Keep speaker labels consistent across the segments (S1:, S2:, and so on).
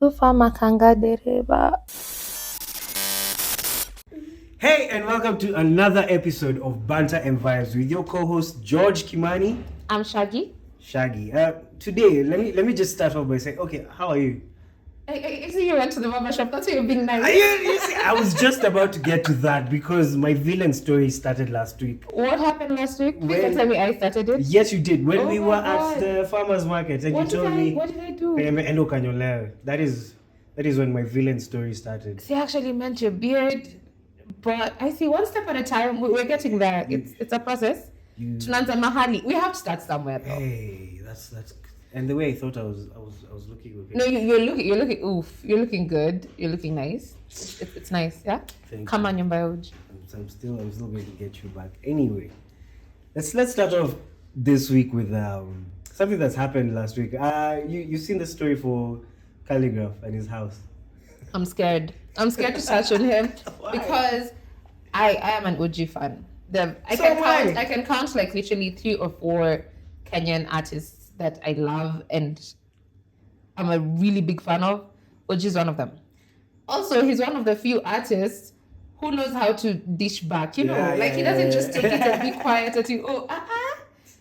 S1: Kufa makanga dereba.
S2: Hey, and welcome to another episode of Banter N Vibes with your co-host Georgekimani.
S1: I'm Shaggy.
S2: Shaggy. Today, let me just start off by saying, okay, how are you?
S1: I see you went to the barber shop. That's why you're being nice.
S2: You see, I was just about to get to that because my villain story started last week.
S1: What happened last week? Please
S2: When-
S1: don't tell me I started it.
S2: Yes, you did. When
S1: Oh
S2: we
S1: my
S2: were
S1: God.
S2: at the farmer's market and
S1: What
S2: you told me,
S1: What did I do?
S2: Endo Kanyole. That is when my villain story started.
S1: She actually meant your beard, but I see one step at a time. We're getting there. It's a process. Tunaanza mahali. We have to start somewhere though.
S2: Hey, that's and the way I thought I was looking okay.
S1: No, you're looking. Oof, you're looking good. You're looking nice. It's nice, yeah.
S2: Thank
S1: Come
S2: you.
S1: on, Nyumba.
S2: I'm still going to get you back. Anyway, let's start off this week with something that's happened last week. You've seen the story for Calligraph and his house.
S1: I'm scared. I'm scared to touch on him
S2: Why?
S1: because I am an OG fan. I can count like literally 3 or 4 Kenyan artists that I love and I'm a really big fan of. OG is one of them. Also, he's one of the few artists who knows how to dish back. He doesn't just take it and be quiet at you.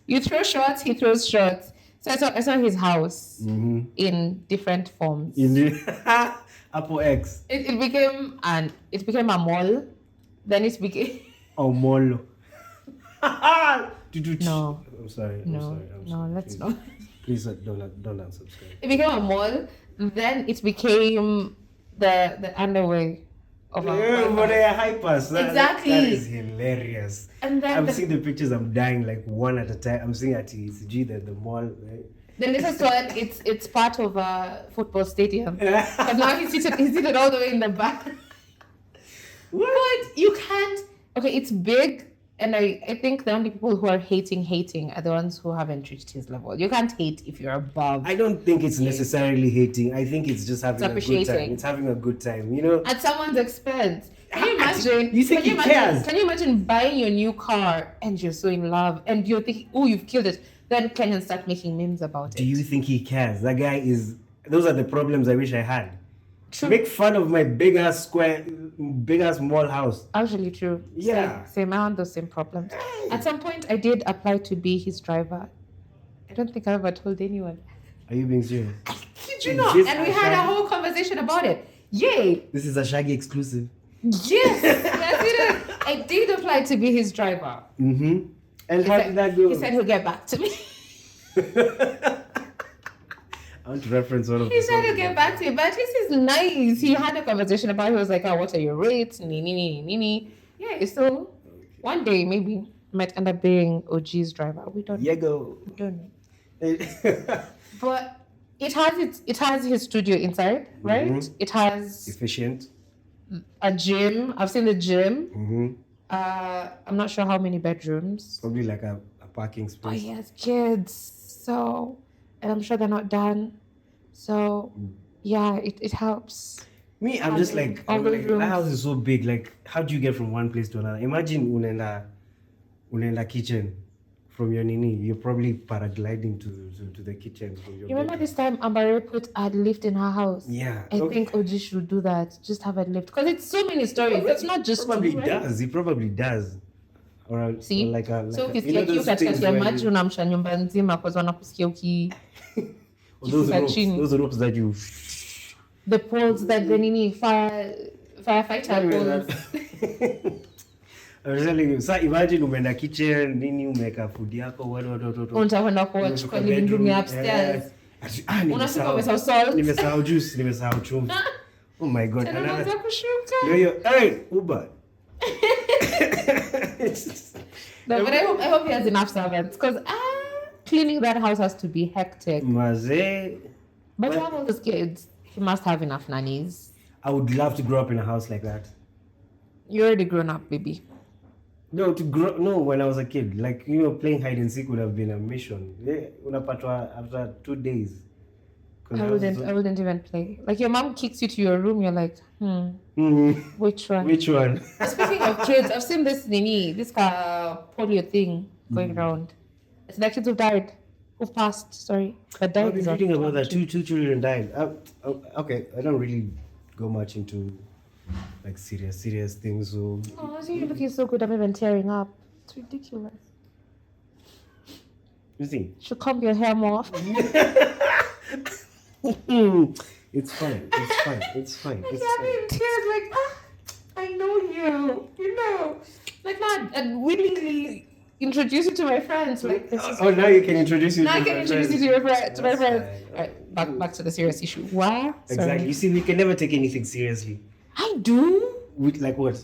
S1: You throw shots, he throws shots. So I saw his house in different forms.
S2: In the Apple X.
S1: It became a mall. Then it became
S2: Oh, Molo.
S1: No.
S2: I'm sorry.
S1: no, let's not.
S2: Please don't unsubscribe.
S1: It became a mall. Then it became the underway of our
S2: Yeah, but they are hypers.
S1: Exactly.
S2: That is hilarious.
S1: And then
S2: I'm seeing the pictures. I'm dying like one at a time. I'm seeing at ECG the mall. Right?
S1: the latest one. It's part of a football stadium. But now he's seated all the way in the back.
S2: What?
S1: But you can't. Okay, it's big, and I think the only people who are hating are the ones who haven't reached his level. You can't hate if you're above.
S2: I don't think it's necessarily hating. I think it's just having a good time.
S1: appreciating.
S2: It's having a good time, you know?
S1: At someone's expense. Can you imagine?
S2: You think he cares?
S1: Can you imagine buying your new car and you're so in love and you're thinking, oh, you've killed it. Then Kenyans start making memes about it.
S2: Do you think he cares? That guy is. Those are the problems I wish I had.
S1: True.
S2: Make fun of my big ass small house.
S1: Actually, true.
S2: Yeah.
S1: Same. I want those same problems. At some point, I did apply to be his driver. I don't think I ever told anyone.
S2: Are you being serious?
S1: Did you know?
S2: This
S1: And we
S2: a
S1: had a
S2: Shaggy-
S1: whole conversation about it. Yay!
S2: This is a Shaggy exclusive.
S1: Yes, I did apply to be his driver.
S2: Mm-hmm. And how did that go?
S1: He said he'll get back to me.
S2: I want to reference one of
S1: He
S2: the
S1: said
S2: songs.
S1: he'll get back to me, but this is nice. He had a conversation about it. He was like, oh, what are your rates? Nini. Yeah, so one day maybe might end up being OG's driver. We don't know.
S2: Yego.
S1: We don't know. But it has his studio inside, right?
S2: Mhm.
S1: It has
S2: Efficient.
S1: a gym. I've seen the gym.
S2: Mm-hmm.
S1: I'm not sure how many bedrooms.
S2: Probably like a parking
S1: Oh,
S2: space.
S1: he has kids. So, and I'm sure they're not done. So, yeah, it helps.
S2: Me, I'm just like,
S1: All those
S2: my
S1: rooms.
S2: house is so big. Like, how do you get from one place to another? Imagine unenda kitchen from your nini. You're probably paragliding to the kitchen from your
S1: You remember
S2: bed.
S1: this time Ambare put a lift in her house?
S2: Yeah.
S1: I
S2: okay.
S1: think OG should do that. Just have a lift. Because it's so many stories. It's not just
S2: probably
S1: two, right?
S2: does. He probably does. Or
S1: See?
S2: like a
S1: So
S2: like
S1: ukisikia kiu
S2: those
S1: katika
S2: things
S1: kia
S2: where
S1: maji unamsha nyumba nzima kwa sababu wanakusikia
S2: or those
S1: kifuka
S2: ropes,
S1: chini.
S2: those ropes that you
S1: The poles that the nini firefighter poles.
S2: I'm telling you. So imagine umeenda kitchen, nini umeweka food yako, what.
S1: Unataka kuchukua living room ya upstairs. Unasema umesahau salt.
S2: Nimesahau juice, nimesahau chumvi. Oh my god.
S1: Tena
S2: Another.
S1: unaanza kushuka.
S2: Hey, Uber.
S1: No, but I hope he has enough servants because cleaning that house has to be hectic.
S2: Maze.
S1: But to have all those kids, he must have enough nannies.
S2: I would love to grow up in a house like that.
S1: You're already grown up, baby.
S2: No, when I was a kid, like, playing hide and seek would have been a mission. Yeah, unapatwa after 2 days. 'Cause
S1: I wouldn't even play. Like your mom kicks you to your room, you're like,
S2: Mhm.
S1: which one?
S2: Which one?
S1: Speaking of kids, I've seen this polio thing going around. It's like kids who died. who passed, sorry. But
S2: I've
S1: died
S2: been
S1: is
S2: reading about that.
S1: too.
S2: Two children died. Okay, I don't really go much into like serious things. So
S1: Oh, so you're looking so good. I'm even tearing up. It's ridiculous.
S2: you see,
S1: Should comb your hair more.
S2: it's fine. It's fine. It's fine.
S1: Like,
S2: It's
S1: I'm
S2: fine.
S1: in tears. Like, I know you. You know, like not and willingly introduce you to my friends. Like, this is.
S2: Oh, now you can introduce you.
S1: Now
S2: to
S1: I can
S2: my
S1: introduce you
S2: friends.
S1: to your friend, to my
S2: That's
S1: friends.
S2: fine.
S1: All right, back to the serious issue. Why?
S2: Exactly. You see, we can never take anything seriously.
S1: I do.
S2: With like what?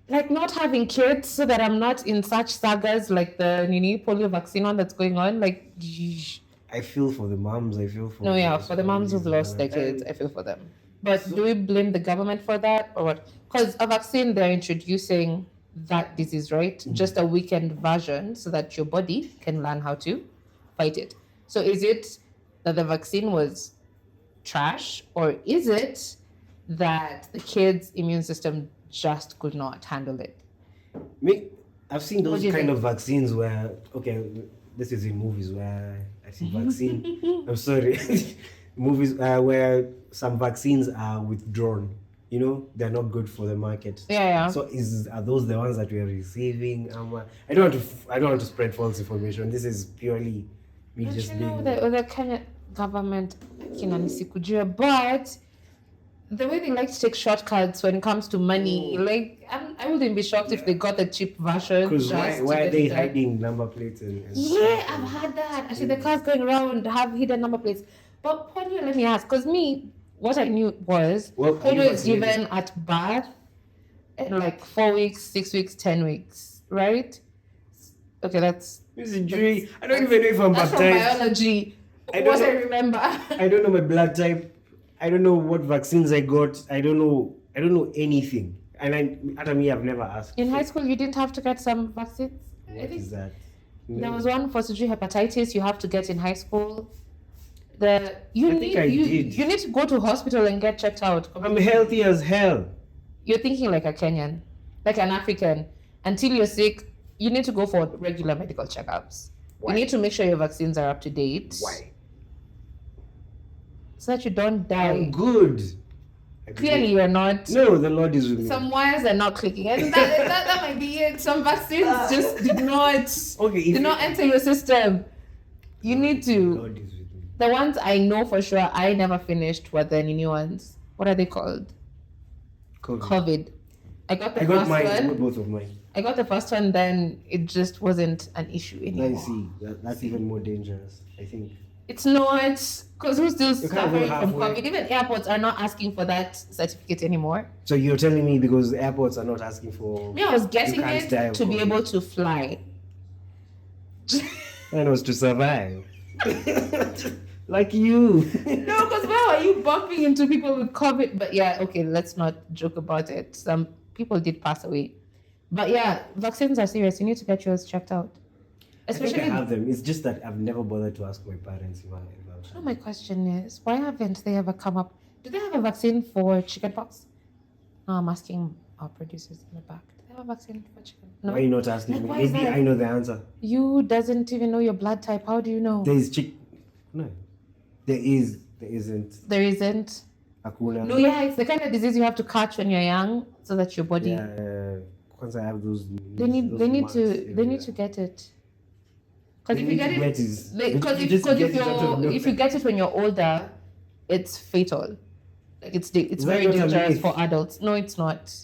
S1: Like not having kids so that I'm not in such sagas like the polio vaccine one that's going on. Like, yeesh.
S2: I feel for the moms. I feel for.
S1: No, yeah, for the moms who've lost their kids, I feel for them. But do we blame the government for that or what? Because a vaccine, they're introducing that disease, right? Just a weakened version so that your body can learn how to fight it. So is it that the vaccine was trash or is it that the kids' immune system just could not handle it?
S2: Me, I've seen
S1: What
S2: those
S1: do you
S2: kind
S1: think?
S2: of vaccines where, okay, this is in movies where I see vaccine. I'm sorry, movies where some vaccines are withdrawn. You know, they're not good for the market.
S1: Yeah.
S2: So are those the ones that we are receiving? I don't want to spread false information. This is purely me
S1: But
S2: just
S1: you know,
S2: being.
S1: the kind of government, but the way they like to take shortcuts when it comes to money, like I wouldn't be shocked if they got the cheap version.
S2: Because
S1: just to
S2: why are
S1: get
S2: they
S1: it done.
S2: hiding number plates and
S1: Yeah, I've had that. I see the cars going around have hidden number plates. But polio, let me ask, because me, what I knew was
S2: Well, are you
S1: polio is
S2: vaccinated?
S1: given at birth, in like 4 weeks, 6 weeks, 10 weeks, right? Okay, that's
S2: This is injury. I don't even know if I'm
S1: that's from
S2: baptized.
S1: biology.
S2: I don't
S1: What I
S2: know.
S1: remember.
S2: I don't know my blood type. I don't know what vaccines I got. I don't know anything. And I've never asked.
S1: In high school, you didn't have to get some vaccines. I
S2: What
S1: think
S2: is that?
S1: there
S2: No.
S1: was one for surgery hepatitis you have to get in high school. You
S2: I think I did.
S1: you need to go to hospital and get checked out.
S2: I'm healthy as hell.
S1: You're thinking like a Kenyan, like an African. Until you're sick, you need to go for regular medical checkups.
S2: Why?
S1: You need to make sure your vaccines are up to date.
S2: Why?
S1: So that you don't die.
S2: I'm good.
S1: Clearly, you're not.
S2: No, the Lord is with me.
S1: Some wires are not clicking, and that might be it. Some vaccines just did not enter your system. You need
S2: The
S1: to.
S2: Lord is with me.
S1: The ones I know for sure I never finished were the new ones. What are they called? COVID. I got the
S2: I got
S1: first
S2: mine.
S1: one.
S2: Both of mine.
S1: I got the first one, then it just wasn't an issue
S2: Now
S1: anymore.
S2: you see, that's even more dangerous, I think.
S1: It's not, because who's still
S2: You can't go
S1: suffering from
S2: halfway.
S1: COVID? Even airports are not asking for that certificate anymore.
S2: So you're telling me because the airports are not asking for.
S1: Me, I was getting
S2: can't die
S1: it
S2: of
S1: to be
S2: COVID.
S1: able to fly.
S2: Mine was to survive. Like you.
S1: No, because why are you bumping into people with COVID? But yeah, okay, let's not joke about it. Some people did pass away. But yeah, vaccines are serious. You need to get yours checked out.
S2: I think
S1: Especially,
S2: I have them. It's just that I've never bothered to ask my parents if I
S1: oh, my question is, why haven't they ever come up? Do they have a vaccine for chickenpox? No, I'm asking our producers in the back. Do they have a vaccine for chicken?
S2: Why are
S1: No.
S2: you not asking
S1: Like,
S2: me?
S1: why is
S2: Maybe
S1: that?
S2: I know the answer.
S1: You doesn't even know your blood type. How do you know?
S2: There is No. There is. There isn't.
S1: There isn't.
S2: Hakuna.
S1: No, yeah, it's the kind of disease you have to catch when you're young, so that your body.
S2: Yeah. Once I have those.
S1: They need
S2: marks
S1: to
S2: everywhere.
S1: get it. Because if
S2: They
S1: you
S2: need
S1: get
S2: to
S1: it,
S2: get is-
S1: because
S2: you just get it out of nowhere.
S1: if you get it when you're older, it's fatal. Like it's
S2: Is that
S1: very
S2: not a
S1: dangerous
S2: myth?
S1: for adults. No, it's not.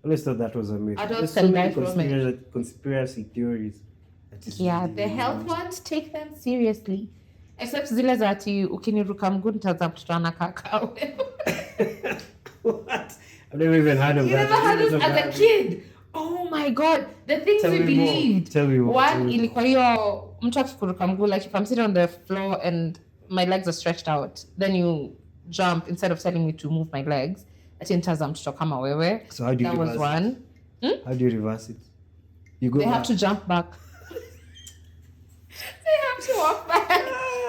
S2: I always thought that was a myth.
S1: Adults
S2: There's
S1: can
S2: many
S1: die from it.
S2: conspiracy theories. that is
S1: Yeah,
S2: really-
S1: the health ones, take them seriously. Except zile za ati ukiniruka mguu nitazaa mtoto anakaa
S2: What? I've never even heard of
S1: You
S2: that.
S1: never had
S2: I've
S1: this
S2: never
S1: as a
S2: heard-
S1: kid. Oh my god, the things
S2: Tell
S1: we
S2: me more.
S1: believed.
S2: Tell me more. Tell
S1: One
S2: me more.
S1: ilikuwa hiyo mtu akikuruka mguu, like if I'm sitting on the floor and my legs are stretched out, then you jump instead of telling me to move my legs. Ati nitaza mtoto kama wewe.
S2: So how do you
S1: That was
S2: reverse
S1: one.
S2: it? How do you reverse it? You go
S1: They
S2: back.
S1: have to jump back. They have to walk back.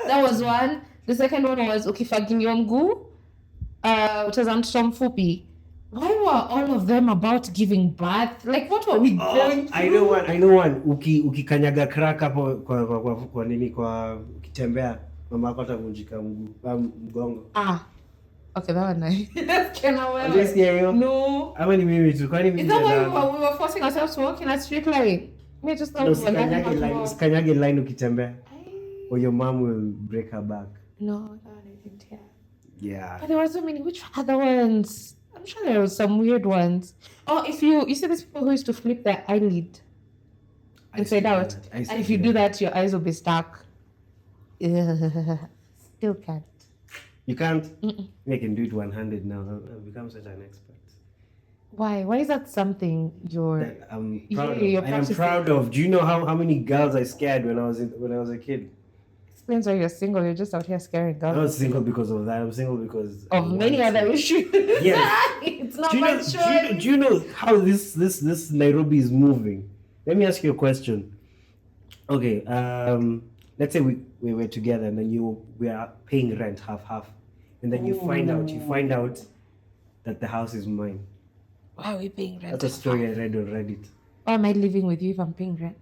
S1: That was one. The second one was ukifagiliwa mguu, utaza mtoto mfupi. Why were all of them about giving birth? Like, what were we going through?
S2: I know one. Ukikanyaga crack hapo kwa nini kwa ukitembea mama yako atavunjika mgongo.
S1: Okay, that one nice. No.
S2: Ama ni mimi tu. Kwani mimi.
S1: Is that why we were forcing ourselves to walk in a straight line? Me just thought
S2: usikanyage line ukitembea. Or your mom will break her back.
S1: No, that one I didn't hear.
S2: Yeah.
S1: But there were so many. Which other ones? I'm sure there were some weird ones. Oh, if you see these people who used to flip their eyelid inside out, and if you do that, your eyes will be stuck. Still can't.
S2: You can't? I can do it one-handed now. I've become such an expert.
S1: Why? Why is that something
S2: I'm proud of? Do you know how many girls I scared when I was a kid?
S1: Explains why you're single. You're just out here scaring girls.
S2: I'm not single because of that. I'm single because
S1: of many other issues.
S2: Yes.
S1: It's not my choice.
S2: Do you know how this Nairobi is moving? Let me ask you a question. Okay. Let's say we were together and then we are paying rent half, and then you find out that the house is mine.
S1: Why are we paying rent?
S2: That's a story I read on Reddit.
S1: Why am I living with you if I'm paying rent?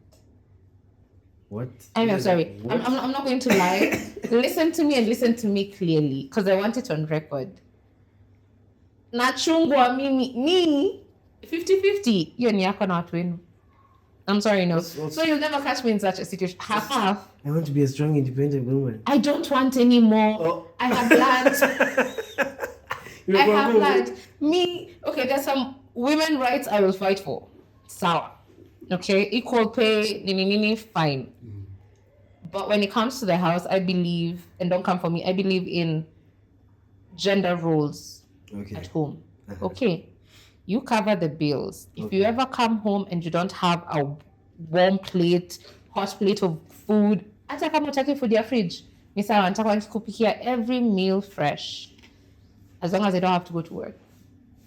S2: What?
S1: I'm sorry. I'm not going to lie. Listen to me and listen to me clearly because I want it on record. Nachungwa me 50-50. Hiyo ni yako na watu wenu. I'm sorry, no. So you'll never catch me in such a situation. Half.
S2: I want to be a strong, independent woman.
S1: I don't want any more.
S2: Oh.
S1: I have learned. Me, okay, there's some women rights I will fight for. Sawa. Okay, equal pay, nini, fine. But when it comes to the house, I believe, and don't come for me, I believe in gender roles at home. Okay. You cover the bills. If you ever come home and you don't have a warm plate, hot plate of food, hata kama utaki food ya fridge, ni sawa, nataka nikupikia every meal fresh. As long as I don't have to go to work.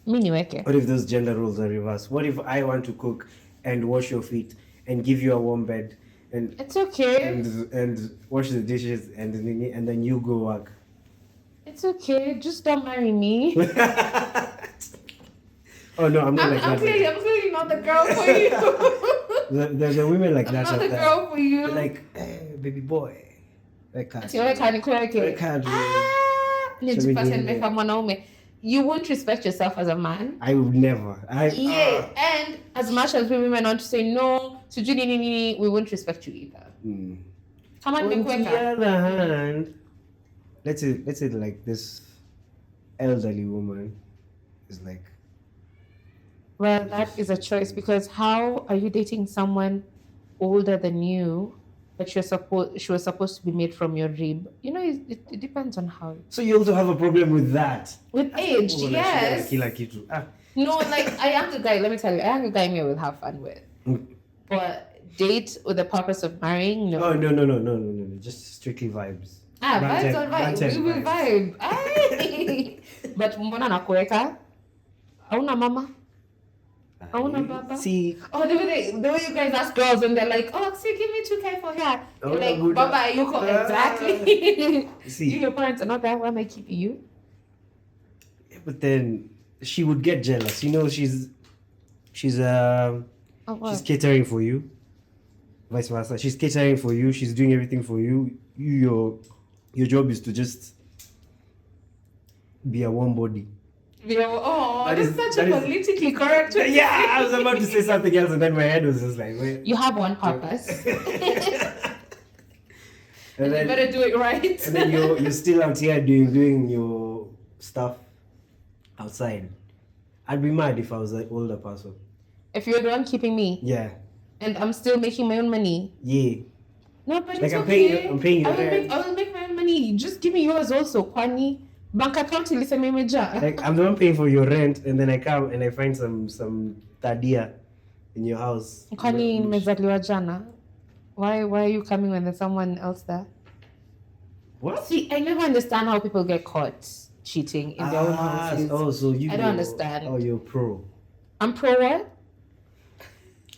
S1: Mi niweke.
S2: What if those gender roles are reversed? What if I want to cook and wash your feet and give you a warm bed and
S1: it's okay.
S2: And wash the dishes and then you go work?
S1: It's okay. Just don't marry me.
S2: Oh no, I'm not like that.
S1: I'm clearly not the girl for you.
S2: There's a women like that.
S1: I'm not the girl for you.
S2: They're like, hey, baby boy. I can't.
S1: You won't respect yourself as a man.
S2: I would never.
S1: And as much as we women want to say no, we won't respect you either. Come on,
S2: on the other hand, let's say like this elderly woman is like.
S1: Well, that is a choice because how are you dating someone older than you that she was supposed to be made from your rib? You know, it depends on how.
S2: So you also have a problem with that?
S1: With age, yes. No, like a younger guy, let me tell you, a younger guy me will have fun with. But date with the purpose of marrying, no.
S2: Oh, no. Just strictly vibes.
S1: Vibes on vibes. We will vibe. But mbona nakuweka? Hauna mama?
S2: See,
S1: the way you guys ask girls and they're like, oh, see, give me 2K for hair. You're like, Baba, you call exactly.
S2: See,
S1: your parents are not that. Why am I keeping you?
S2: But then she would get jealous. You know, she's catering for you. Vice versa. She's catering for you. She's doing everything for you. Your job is to just be a warm body.
S1: That's such a politically correct way.
S2: Yeah, I was about to say something else and then my head was just like, wait.
S1: You have one purpose. and then, you better do it right.
S2: And then you're still out here doing your stuff outside. I'd be mad if I was an older person.
S1: If you're the one keeping me?
S2: Yeah.
S1: And I'm still making my own money?
S2: Yeah.
S1: No, but
S2: like
S1: it's
S2: I'm paying you.
S1: I will make my own money. Just give me yours also, Kwani. Bank account ilisema imejaa.
S2: Like I'm the one paying for your rent and then I come and I find some tadia in your house.
S1: Kwani nimezaliwa jana? Why are you coming when there's someone else there?
S2: What?
S1: See, I never understand how people get caught cheating in their own houses.
S2: Oh, so
S1: I don't understand.
S2: Oh, you're pro.
S1: I'm pro what?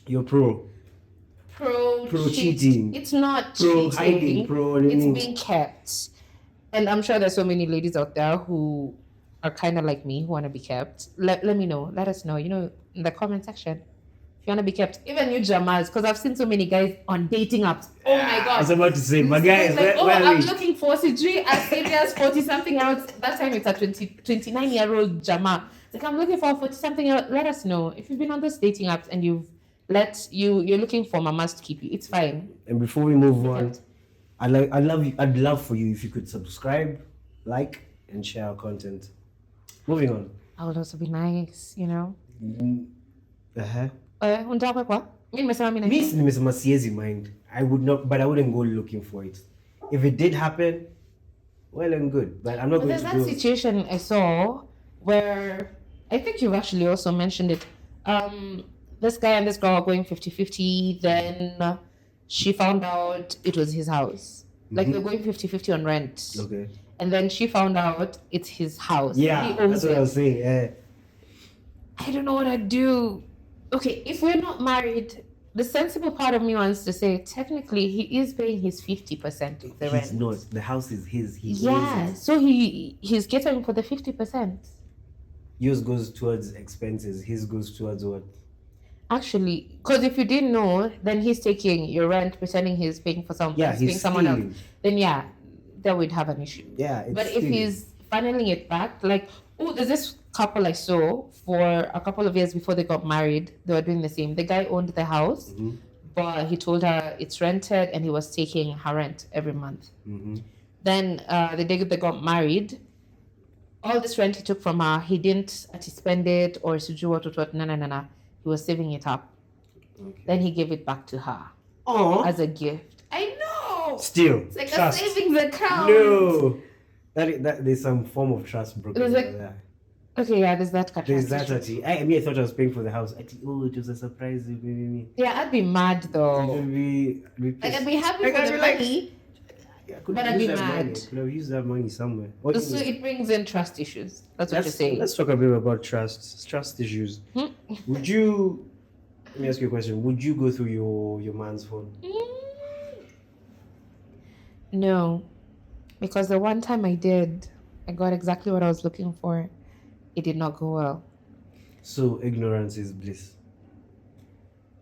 S2: You're pro.
S1: Pro
S2: cheating.
S1: It's not
S2: pro
S1: cheating.
S2: Hiding. Pro
S1: it's being kept. And I'm sure there's so many ladies out there who are kind of like me who want to be kept, let me know. Let us know, in the comment section. If you want to be kept, even you Jamas, because I've seen so many guys on dating apps. Oh my God.
S2: I was about to say, my guys,
S1: like, I'm looking for CG as serious 40-something year olds. That time it's a 29-year-old Jama. Like, I'm looking for a 40-something year old. Let us know. If you've been on those dating apps and you're looking for mamas to keep you, it's fine.
S2: And before we move on, I'd love for you if you could subscribe, like, and share our content. Moving on.
S1: I would also be nice,
S2: Uh-huh.
S1: Unataka kwa? Mimi nimesema mimi
S2: Me nimesema siwezi mind. I wouldn't go looking for it. If it did happen, well and good. But I'm not going to do.
S1: There's that situation I saw where I think you've actually also mentioned it. This guy and this girl are going 50-50. Then she found out it was his house. Like they're going 50-50 on rent.
S2: Okay.
S1: And then she found out it's his house.
S2: Yeah, that's what I was saying. Yeah.
S1: I don't know what I'd do. Okay, if we're not married, the sensible part of me wants to say, technically, he is paying his 50% of the rent.
S2: He's not. The house is his. He
S1: owns it. So he's catering for the 50%.
S2: Yours goes towards expenses. His goes towards what?
S1: Actually, because if you didn't know, then he's taking your rent, pretending he's paying for someone.
S2: Yeah, he's
S1: paying someone else.
S2: Then
S1: then we'd have an issue.
S2: Yeah,
S1: but if he's funneling it back, like, there's this couple I saw for a couple of years before they got married. They were doing the same. The guy owned the house, but he told her it's rented and he was taking her rent every month. Then the day they got married, all this rent he took from her, he didn't spend it or what. No. He was saving it up.
S2: Okay.
S1: Then he gave it back to her as a gift. I know.
S2: Still,
S1: it's like
S2: trust.
S1: A savings account.
S2: No, that there's some form of trust broken there.
S1: Okay, yeah, there's that.
S2: There's that. I thought I was paying for the house. It was a surprise.
S1: Yeah, I'd be mad though.
S2: I'd be
S1: I'd be happy for the money. But I'd be mad.
S2: Could have used that money somewhere.
S1: So it brings in trust issues. That's what you're saying.
S2: Let's talk a bit about trust issues. Would you? Let me ask you a question. Would you go through your man's phone?
S1: No, because the one time I did, I got exactly what I was looking for. It did not go well.
S2: So ignorance is bliss.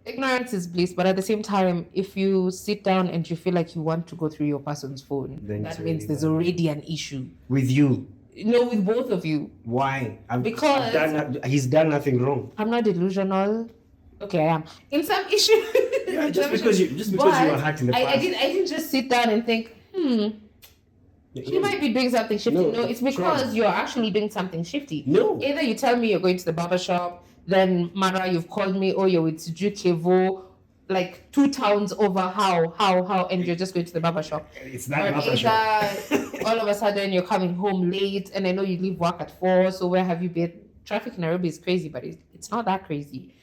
S1: Ignorance is bliss, but at the same time, if you sit down and you feel like you want to go through your person's phone, then that means there's already an issue.
S2: With you?
S1: No, with both of you.
S2: Why?
S1: Because
S2: he's done nothing wrong.
S1: I'm not delusional. Okay, I am. In some issues.
S2: Yeah, just because you were hurt in the past.
S1: I didn't just sit down and think, he might be doing something shifty. No, it's because you're actually doing something shifty.
S2: No.
S1: Either you tell me you're going to the barber shop, then Mara, you've called me, or you're with Jukevo, like 2 towns over, how, and you're just going to the barber shop.
S2: It's not barber shop.
S1: All of a sudden you're coming home late, and I know you leave work at 4, so where have you been? Traffic in Nairobi is crazy, but it's not that crazy.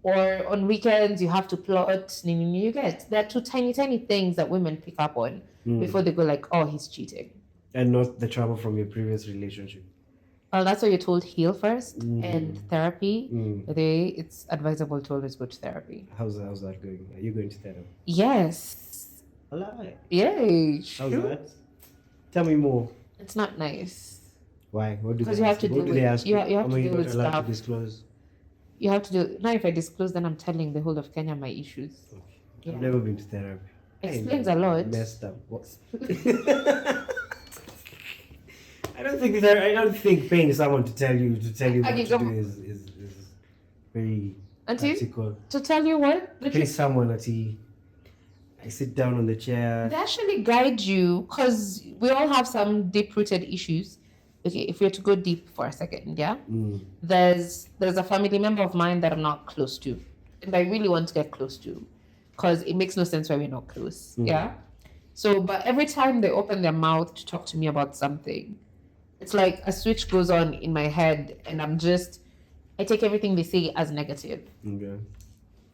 S1: Or on weekends, you have to plot. You get there are 2 tiny things that women pick up on before they go like, oh, he's cheating.
S2: And not the trouble from your previous relationship.
S1: Well, that's why you're told heal first and therapy. It's advisable to always go to therapy.
S2: How's that going? Are you going to therapy?
S1: Yes.
S2: Alive.
S1: Yay.
S2: How's that? Tell me more.
S1: It's not nice.
S2: Why? What do they ask?
S1: Because you have to deal with you have to deal with stuff.
S2: To disclose?
S1: You have to do. Now, if I disclose, then I'm telling the whole of Kenya my issues.
S2: Okay.
S1: Yeah.
S2: I've never been to therapy.
S1: Explains a lot.
S2: Messed up. What? I don't think paying someone to tell you what to do is very practical.
S1: To tell you what?
S2: Pay someone I sit down on the chair.
S1: They actually guide you, because we all have some deep-rooted issues. Okay, if we're to go deep for a second, yeah? There's a family member of mine that I'm not close to. And I really want to get close to, because it makes no sense why we're not close, yeah? So, but every time they open their mouth to talk to me about something, it's like a switch goes on in my head, and I take everything they say as negative.
S2: Okay.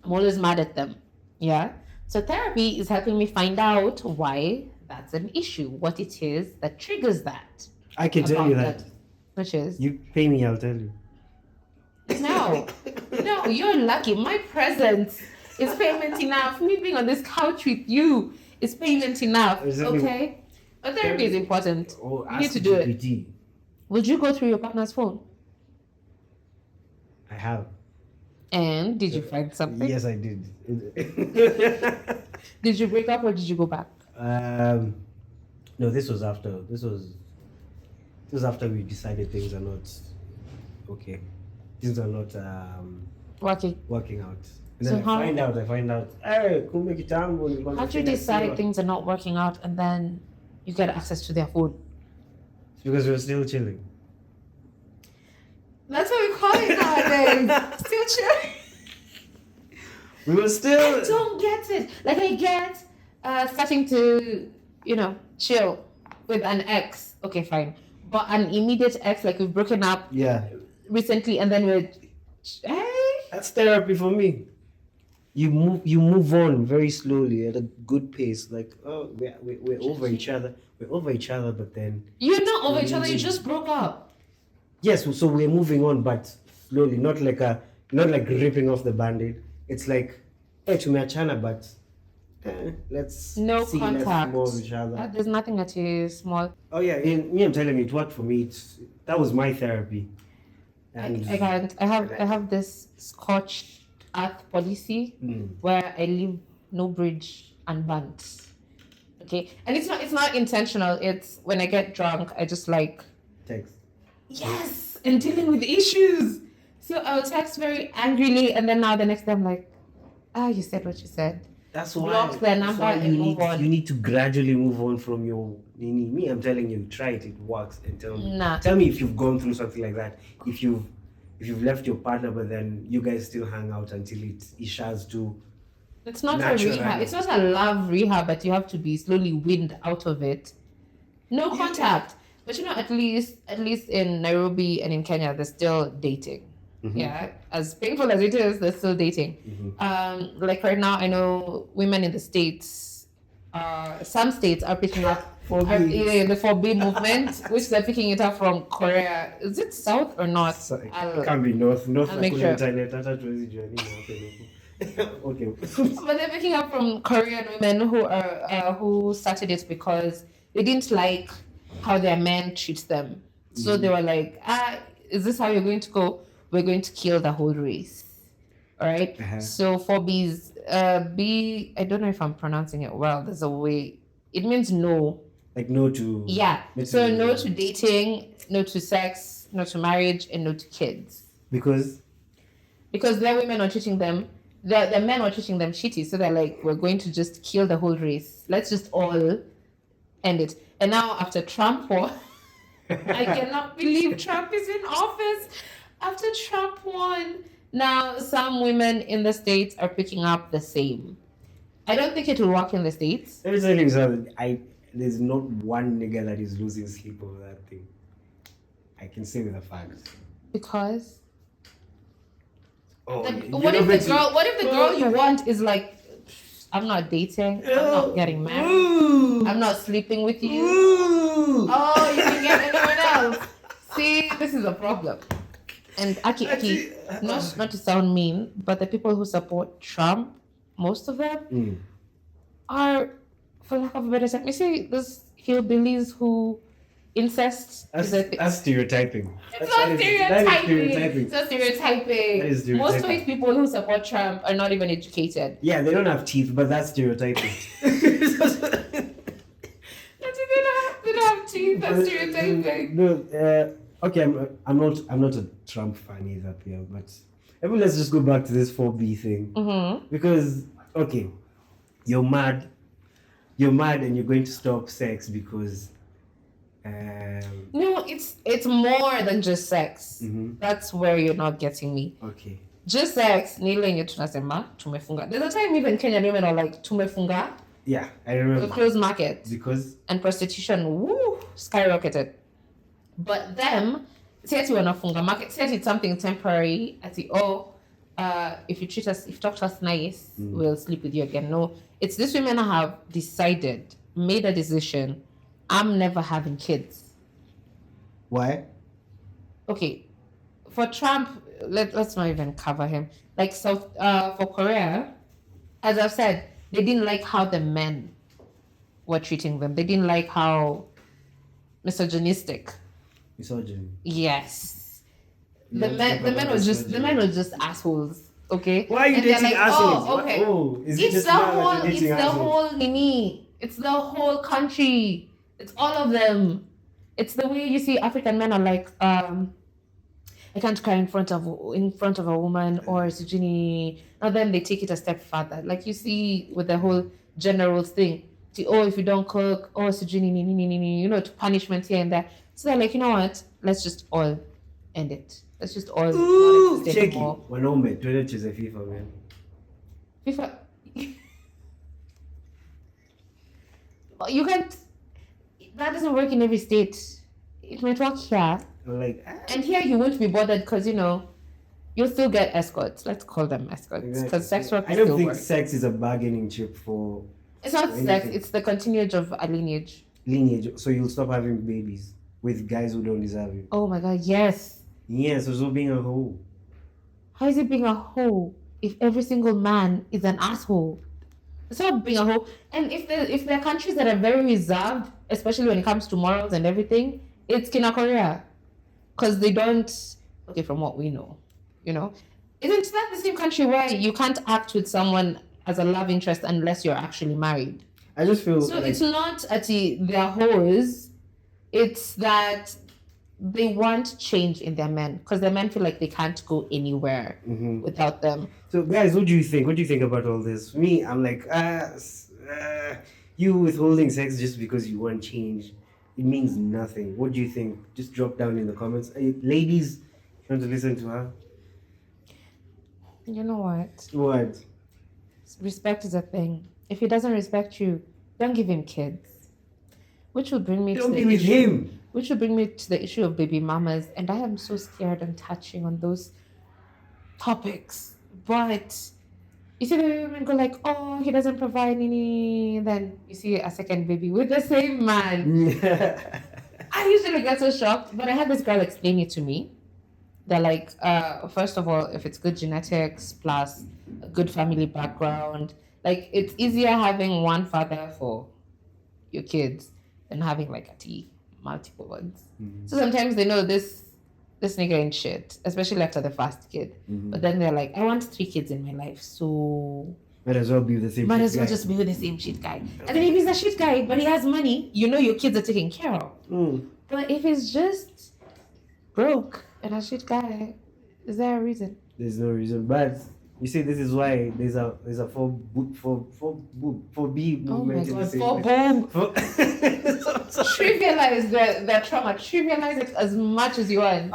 S1: I'm always mad at them, yeah? So therapy is helping me find out why that's an issue, what it is that triggers that.
S2: I can tell you that.
S1: Which is?
S2: You pay me, I'll tell you.
S1: No, you're lucky. My presence is payment enough. Me being on this couch with you is payment enough, okay? But therapy is important.
S2: Oh,
S1: you need to do it. Would you go through your partner's phone?
S2: I have.
S1: And did you find something?
S2: Yes, I did.
S1: Did you break up or did you go back?
S2: No, this was after. This was after we decided things are not okay. Things are not working out. And then
S1: So
S2: I find out. Hey, kumbe kitambo nilikuwa
S1: How do you
S2: nafanya
S1: decide
S2: sio.
S1: things are not working out and then you get access to their phone?
S2: It's because we were still chilling.
S1: That's what we call it nowadays. Still chilling.
S2: We were still.
S1: I don't get it. Like I get starting to, chill with an ex. Okay, fine. But an immediate ex, like we've broken up recently and then we're
S2: That's therapy for me. You move on very slowly at a good pace. Like, oh, we're over each other. We're over each other, but then
S1: you're not over each other, you just broke up.
S2: Yes, so we're moving on, but slowly, not like ripping off the band-aid. It's like, hey, tumeachana, but let's see, let's move each other.
S1: There's nothing that is small.
S2: Oh yeah, I'm telling you, it worked for me. That was my therapy. And
S1: I can't. I have this scorched earth policy where I leave no bridge unburnt. Okay, and it's not intentional. It's when I get drunk, I just like
S2: text.
S1: Yes, and dealing with issues. So I'll text very angrily, and then now the next day I'm like, you said what you said.
S2: That's why.
S1: Block their number and move on.
S2: You need to gradually move on from your. Me, I'm telling you, try it. It works. And tell me.
S1: Nah.
S2: Tell me if you've gone through something like that. If you've left your partner, but then you guys still hang out until it shares to.
S1: It's not a rehab. It's not a love rehab, but you have to be slowly weaned out of it. No contact. But at least in Nairobi and in Kenya, they're still dating. Mm-hmm. Yeah, as painful as it is, they're still dating. Mm-hmm. Like right now, I know women in the States, some states are picking up the 4B movement, which they're picking it up from Korea. Is it south or north?
S2: So, it can't be north.
S1: I'll make sure.
S2: Okay.
S1: But they're picking up from Korean women who started it because they didn't like how their men treat them. So they were like, is this how you're going to go? We're going to kill the whole race. All right. Uh-huh. So 4Bs, B, I don't know if I'm pronouncing it well. There's a way. It means no.
S2: Like no to.
S1: Yeah. So no to dating, no to sex, no to marriage, and no to kids.
S2: Because
S1: their women are treating them, the men are treating them shitty. So they're like, we're going to just kill the whole race. Let's just all end it. And now after Trump won, I cannot believe Trump is in office. After Trump won, now some women in the States are picking up the same. I don't think it will work in the States.
S2: Let me tell you something. There's not one nigga that is losing sleep over that thing. I can say with a fact.
S1: Because?
S2: What
S1: if the girl you want is like, I'm not dating, I'm not getting married, I'm not sleeping with you. Oh, you can get anyone else. See, this is a problem. And Aki, not to sound mean, but the people who support Trump, most of them are, for lack of a better term, you see, those hillbillies who incest.
S2: That's stereotyping.
S1: It's not stereotyping. It's not stereotyping.
S2: That is stereotyping.
S1: Most white people who support Trump are not even educated.
S2: Yeah, they don't have teeth, but that's stereotyping.
S1: They don't have teeth. That's stereotyping.
S2: No, okay, I'm not a Trump fan either, Pierre, but let's just go back to this 4B thing. Mm-hmm. Because okay, you're mad and you're going to stop sex because
S1: no, it's more than just sex.
S2: Mm-hmm.
S1: That's where you're not getting me.
S2: Okay.
S1: Just sex, nile yenye tunasema tumefunga. There's a time even Kenyan women are like tumefunga.
S2: Yeah, I remember.
S1: The closed market.
S2: Because
S1: and prostitution, skyrocketed. But them, say wanafunga market, say it's something temporary, if you talk to us nice, we'll sleep with you again. No, it's these women have made a decision, I'm never having kids.
S2: Why?
S1: Okay, for Trump, let's not even cover him. Like for Korea, as I've said, they didn't like how the men were treating them. They didn't like how misogynistic
S2: Misogyny.
S1: Yes.
S2: You
S1: The
S2: want to talk
S1: men
S2: about
S1: was just
S2: misogyny?
S1: assholes. Okay.
S2: Why are you
S1: And they're
S2: dating
S1: like,
S2: assholes?
S1: oh, okay.
S2: Oh, is it
S1: It's
S2: just
S1: the
S2: now that
S1: whole,
S2: you're
S1: it's
S2: dating
S1: the
S2: assholes?
S1: whole Guinea. It's the whole country. It's all of them. It's the way you see African men are like, I can't cry in front of a woman or sijini. Now then they take it a step further. Like you see with the whole general thing. See, oh, if you don't cook, oh sijini, you know, to punishment here and there. So they're like, you know what? Let's just all end it. Let's just all
S2: Ooh,
S1: not exist
S2: checky.
S1: anymore.
S2: Wanaume, twende tucheze FIFA, man.
S1: FIFA. You can't. That doesn't work in every state. It might work here.
S2: Like,
S1: And here you won't be bothered because, you know, you'll still get escorts. Let's call them escorts. Because sex work
S2: I don't
S1: still
S2: think
S1: works.
S2: sex is a bargaining chip for
S1: It's not
S2: anything.
S1: sex, it's the continuation of a lineage.
S2: Lineage. So you'll stop having babies with guys who don't deserve it.
S1: Oh my god, yes.
S2: Yeah, so stop being a hoe.
S1: How is it being a hoe if every single man is an asshole? It's not being a hoe. And if there are countries that are very reserved, especially when it comes to morals and everything, it's Kina Korea. Because they don't, okay, from what we know, you know, isn't that the same country where you can't act with someone as a love interest unless you're actually married?
S2: I just feel
S1: So
S2: like
S1: it's not they're hoes, it's that they want change in their men because their men feel like they can't go anywhere without them.
S2: So guys, what do you think? What do you think about all this? Me, I'm like, you withholding sex just because you want change, it means nothing. What do you think? Just drop down in the comments. Ladies, you want to listen to her?
S1: You know what?
S2: What?
S1: Respect is a thing. If he doesn't respect you, don't give him kids. Which will bring me
S2: Don't
S1: to
S2: be
S1: the
S2: with
S1: issue.
S2: him.
S1: Which will bring me to the issue of baby mamas, and I am so scared on touching on those topics. But you see the women go like, oh, he doesn't provide any. Then you see a second baby with the same man. I usually get so shocked, but I had this girl explain it to me. They're like, first of all, if it's good genetics plus a good family background, like it's easier having one father for your kids than having like multiple ones. So sometimes they know this nigga ain't shit, especially after the first kid. But then they're like, I want 3 kids in my life, so
S2: Might as well be with the same
S1: might
S2: shit
S1: as well
S2: guy.
S1: just be with the same shit guy. And then if he's a shit guy, but he has money, you know your kids are taken care of. But if he's just broke and a shit guy, is there a reason?
S2: There's no reason. But you see, this is why there's a for B
S1: Oh my
S2: movement in the
S1: god,
S2: same
S1: for
S2: way.
S1: boom. Trivialize their trauma. Trivialize it as much as you want.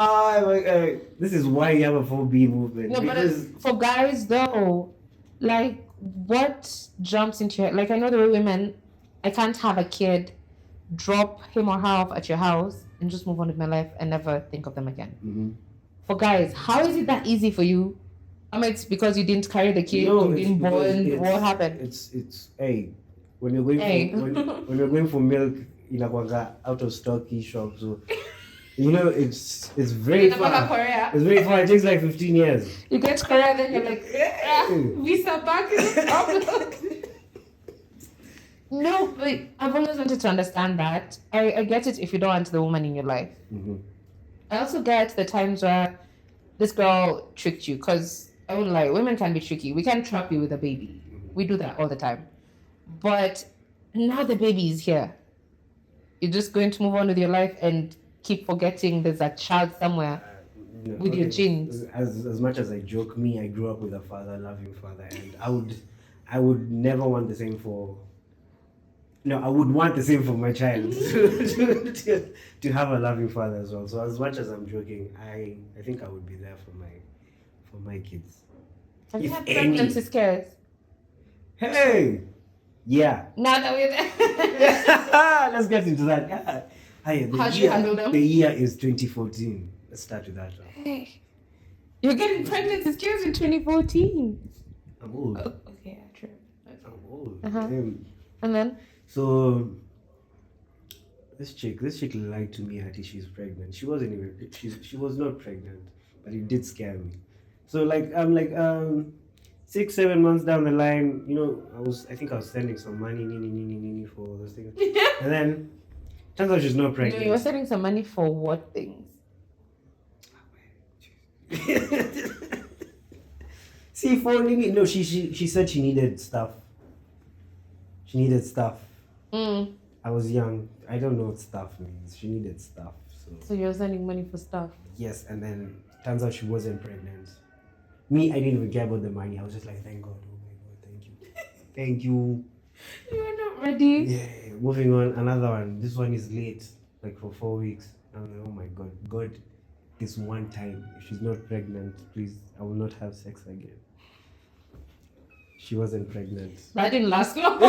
S2: This is why you have a 4B movement.
S1: No,
S2: because
S1: but for guys though, like what jumps into your, like I know the way women, I can't have a kid, drop him or her off at your house and just move on with my life and never think of them again. For guys, how is it that easy for you? I mean, it's because you didn't carry the kid,
S2: No,
S1: you
S2: it's
S1: didn't
S2: because
S1: born. What happened?
S2: It's hey, when you're going
S1: Hey.
S2: for when you're going for milk in a out of stocky shop, so you know it's very
S1: You know,
S2: far.
S1: Korea.
S2: It's very far. It takes like 15 years.
S1: You get to Korea, then you're like, visa back is a problem. No, but I've always wanted to understand that. I get it if you don't want the woman in your life. I also get the times where this girl tricked you, because I won't lie, women can be tricky. We can trap you with a baby. We do that all the time. But now the baby is here. You're just going to move on with your life and keep forgetting there's a child somewhere with your genes.
S2: As much as I joke, I grew up with a father, loving father, and I would never want the same for. No, I would want the same for my child to have a loving father as well. So as much as I'm joking, I think I would be there for my kids.
S1: Have you
S2: If
S1: had
S2: any.
S1: pregnancy scares?
S2: Hey, yeah.
S1: Now that we're there.
S2: Let's get into that. Yeah. Hey,
S1: How'd you handle them?
S2: The year is 2014. Let's start with that.
S1: Hey, you're getting pregnancy scares in 2014.
S2: I'm old.
S1: Oh, okay, yeah, true.
S2: I'm old.
S1: And then?
S2: So this chick lied to me that she's pregnant. She wasn't even. She was not pregnant, but it did scare me. So like I'm like 6-7 months down the line, you know, I think I was sending some money for those things, and then Turns out she's not pregnant.
S1: No, you were sending some money for what things?
S2: See, for Nini, no, she said she needed stuff. She needed stuff. I was young. I don't know what stuff means. She needed stuff.
S1: So you're sending money for stuff?
S2: Yes, and then turns out she wasn't pregnant. Me, I didn't even care about the money. I was just like, thank God. Oh my God, thank you. Thank you.
S1: You were not ready?
S2: Yeah, moving on. Another one. This one is late, like for 4 weeks. I'm like, oh my God. God, this one time, if she's not pregnant, please, I will not have sex again. She wasn't pregnant.
S1: That didn't last long. I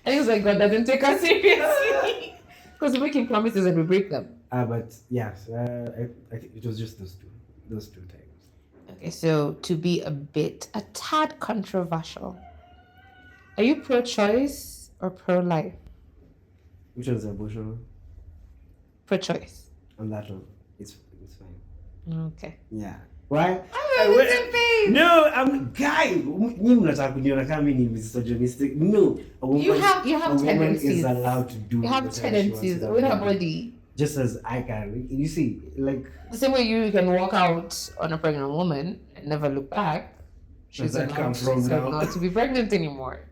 S1: think it's like God doesn't take us seriously. Because we're making promises and we break them.
S2: But yes, I think it was just those two times.
S1: Okay, so to be a tad controversial, are you pro-choice or pro-life?
S2: Which one's abortion?
S1: Pro-choice.
S2: On that one, it's fine.
S1: Okay.
S2: Yeah. Why?
S1: I'm
S2: No, I'm guy. Misogynistic. No, a woman,
S1: you have
S2: a woman
S1: tendencies.
S2: is allowed to do.
S1: You have
S2: whatever she
S1: tendencies
S2: wants
S1: with
S2: to
S1: her
S2: do.
S1: body.
S2: Just as I can. You see, like
S1: The same way you can walk out on a pregnant woman and never look back.
S2: Does that come from
S1: she's
S2: now?
S1: not to be pregnant anymore.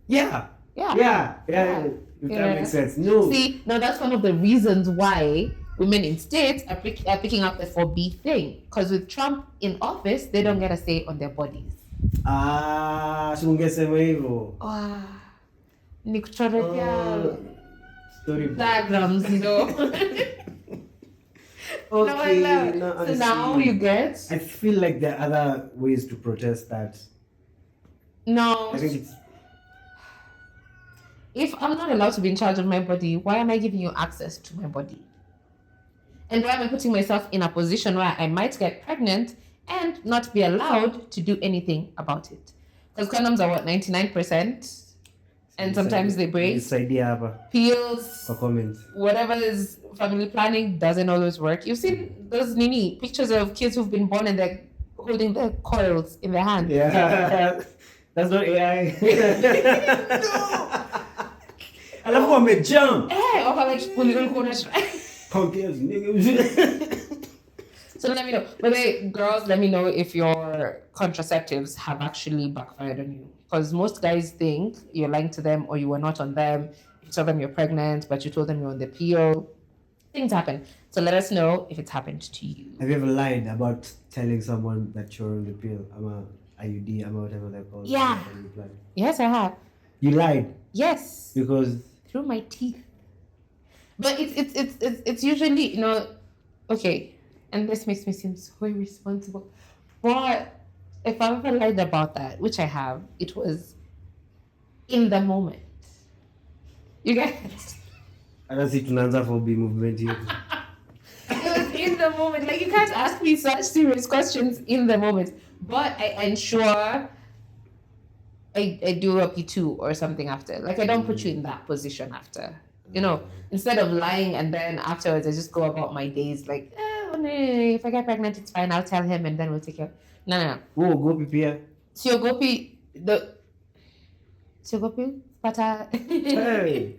S2: Yeah.
S1: Yeah.
S2: If
S1: Yeah.
S2: that makes sense. No.
S1: See, now that's one of the reasons why women in states are picking up the 4B thing. Because with Trump in office, they don't get a say on their bodies.
S2: So ungesema hivyo.
S1: Ni kuchorea
S2: Story.
S1: diagrams, you know.
S2: Okay.
S1: So now you get.
S2: I feel like there are other ways to protest that.
S1: No.
S2: I think it's.
S1: If I'm not allowed to be in charge of my body, why am I giving you access to my body? And why am I putting myself in a position where I might get pregnant and not be allowed to do anything about it? Because condoms are what, 99%? And sometimes they break.
S2: This idea hapa.
S1: Pills,
S2: For comments.
S1: whatever is family planning doesn't always work. You've seen those pictures of kids who've been born and they're holding their coils in their hand.
S2: Yeah. That's not AI.
S1: No.
S2: Alafu wamejump.
S1: Or like
S2: Conquers niggas.
S1: So let me know. But girls, let me know if your contraceptives have actually backfired on you. Because most guys think you're lying to them or you were not on them. You told them you're pregnant, but you told them you're on the pill. Things happen. So let us know if it's happened to you.
S2: Have you ever lied about telling someone that you're on the pill? I'm a IUD, I'm a whatever they're called.
S1: Yeah. Yes, I have.
S2: You lied
S1: Yes.
S2: because
S1: Through my teeth. But it's usually, okay, and this makes me seem so irresponsible. But if I've ever lied about that, which I have, it was in the moment. You guys?
S2: I don't see tunaanza for B movement here.
S1: It was in the moment. Like, you can't ask me such serious questions in the moment. But I ensure I do a P2 or something after. Like, I don't put you in that position after. Instead of lying and then afterwards I just go about my days like, if I get pregnant, it's fine. I'll tell him and then we'll take care. No.
S2: Oh, go prepare.
S1: Siogopi, pata.
S2: Hey.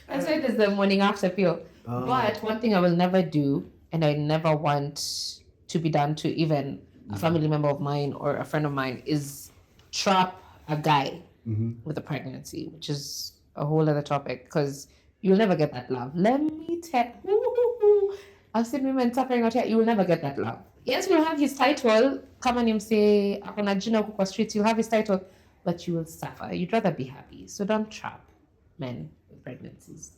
S1: That's why there's the morning after pill. But one thing I will never do, and I never want to be done to even a family member of mine or a friend of mine, is trap a guy with a pregnancy, which is a whole other topic because you'll never get that love. Let me tell you. I've seen women suffering out here. You will never get that love. Yes, you'll have his title. Come on him say, akona jina kwa streets. You'll have his title, but you will suffer. You'd rather be happy. So don't trap men with pregnancies.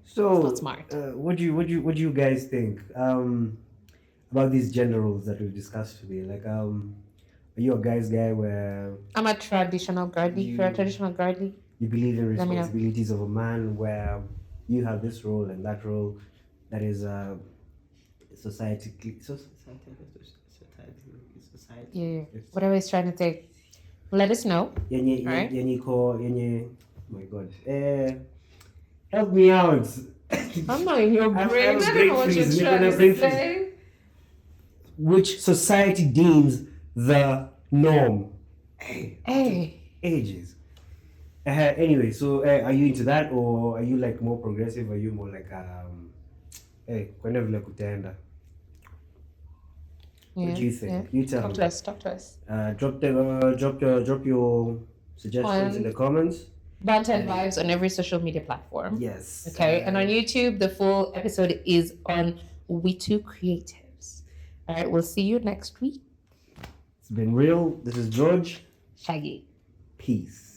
S2: So,
S1: it's not smart.
S2: What do you guys think about these gender roles that we've discussed today? Like, are you a guy's guy where
S1: I'm a traditional girly. If you're a traditional girly,
S2: you believe in responsibilities of a man, where you have this role and that role that is society.
S1: yeah. Whatever he's trying to say, let us know. Right?
S2: Oh my God. Help me out.
S1: I'm not in your brain. I don't know what you're trying to say.
S2: Which society deems the norm.
S1: Hey.
S2: Ages. Anyway, so are you into that, or are you like more progressive? Are you more like whenever like utenda? What do you think? You tell me.
S1: Talk to us.
S2: Drop your suggestions in the comments.
S1: Banter N Vibes on every social media platform.
S2: Yes.
S1: Okay, and on YouTube, the full episode is on Uwitu Creatives. All right, we'll see you next week.
S2: It's been real. This is George.
S1: Shaggy.
S2: Peace.